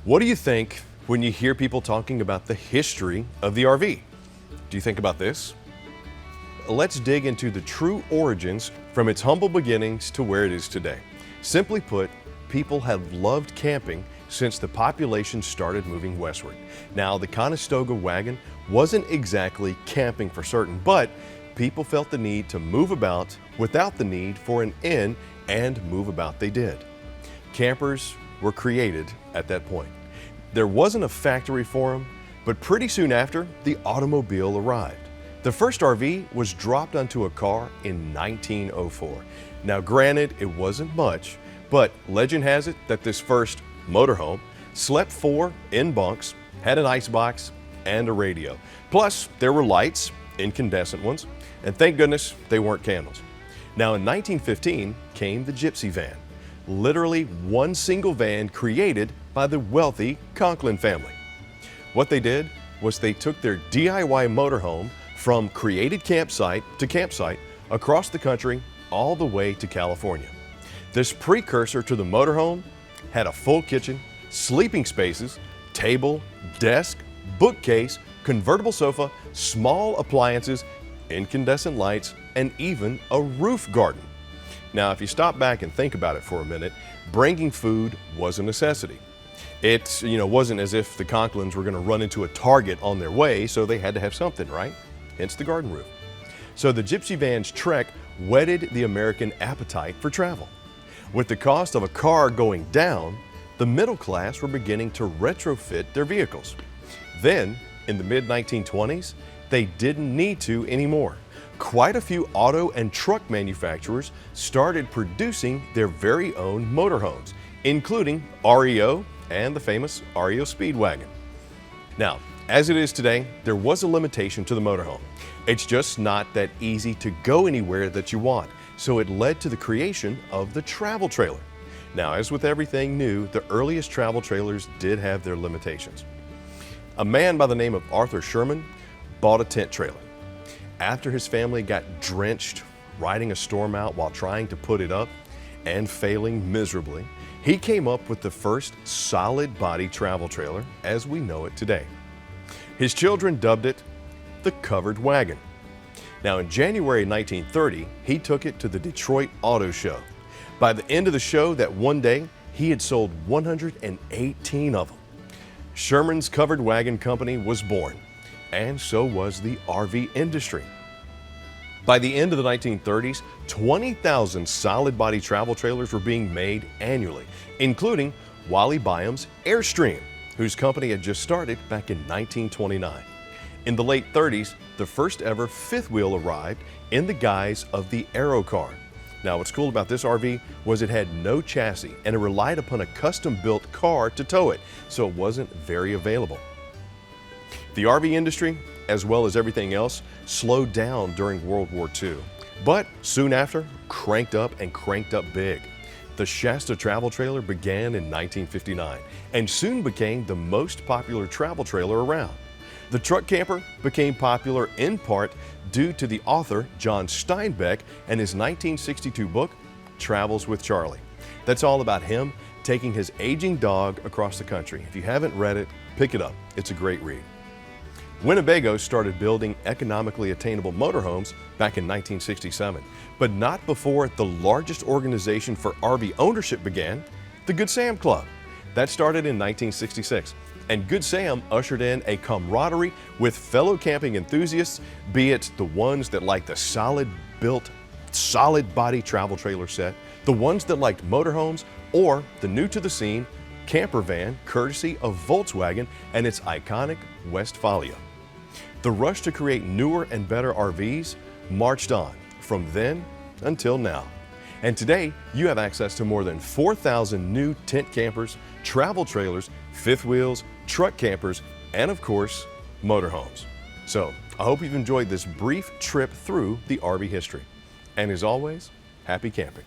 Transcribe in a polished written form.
What do you think when you hear people talking about the history of the RV? Do you think about this? Let's dig into the true origins from its humble beginnings to where it is today. Simply put, people have loved camping since the population started moving westward. Now, the Conestoga Wagon wasn't exactly camping for certain, but people felt the need to move about without the need for an inn, and move about they did. Campers were created at that point. There wasn't a factory for them, but pretty soon after, the automobile arrived. The first RV was dropped onto a car in 1904. Now granted, it wasn't much, but legend has it that this first motorhome slept 4 in bunks, had an icebox, and a radio. Plus, there were lights, incandescent ones, and thank goodness they weren't candles. Now in 1915 came the Gypsy van, literally one single van created by the wealthy Conklin family. What they did was they took their DIY motorhome from created campsite to campsite across the country all the way to California. This precursor to the motorhome had a full kitchen, sleeping spaces, table, desk, bookcase, convertible sofa, small appliances, incandescent lights, and even a roof garden. Now, if you stop back and think about it for a minute, bringing food was a necessity. It wasn't as if the Conklins were going to run into a Target on their way, so they had to have something, right? Hence the garden roof. So the Gypsy van's trek whetted the American appetite for travel. With the cost of a car going down, the middle class were beginning to retrofit their vehicles. Then, in the mid-1920s, they didn't need to anymore. Quite a few auto and truck manufacturers started producing their very own motorhomes, including REO and the famous REO Speedwagon. Now, as it is today, there was a limitation to the motorhome. It's just not that easy to go anywhere that you want, so it led to the creation of the travel trailer. Now, as with everything new, the earliest travel trailers did have their limitations. A man by the name of Arthur Sherman bought a tent trailer. After his family got drenched riding a storm out while trying to put it up and failing miserably, he came up with the first solid body travel trailer as we know it today. His children dubbed it the Covered Wagon. Now in January 1930, he took it to the Detroit Auto Show. By the end of the show that one day, he had sold 118 of them. Sherman's Covered Wagon Company was born, and so was the RV industry. By the end of the 1930s, 20,000 solid body travel trailers were being made annually, including Wally Byam's Airstream, whose company had just started back in 1929. In the late 30s, the first ever fifth wheel arrived in the guise of the Aero car. Now, what's cool about this RV was it had no chassis and it relied upon a custom-built car to tow it, so it wasn't very available. The RV industry, as well as everything else, slowed down during World War II, but soon after, cranked up big. The Shasta travel trailer began in 1959 and soon became the most popular travel trailer around. The truck camper became popular in part due to the author John Steinbeck and his 1962 book, Travels with Charlie. That's all about him taking his aging dog across the country. If you haven't read it, pick it up. It's a great read. Winnebago started building economically attainable motorhomes back in 1967, but not before the largest organization for RV ownership began, the Good Sam Club. That started in 1966, and Good Sam ushered in a camaraderie with fellow camping enthusiasts, be it the ones that liked the solid-built, solid-body travel trailer set, the ones that liked motorhomes, or the new-to-the-scene camper van courtesy of Volkswagen and its iconic Westfalia. The rush to create newer and better RVs marched on from then until now. And today, you have access to more than 4,000 new tent campers, travel trailers, fifth wheels, truck campers, and of course, motorhomes. So, I hope you've enjoyed this brief trip through the RV history. And as always, happy camping.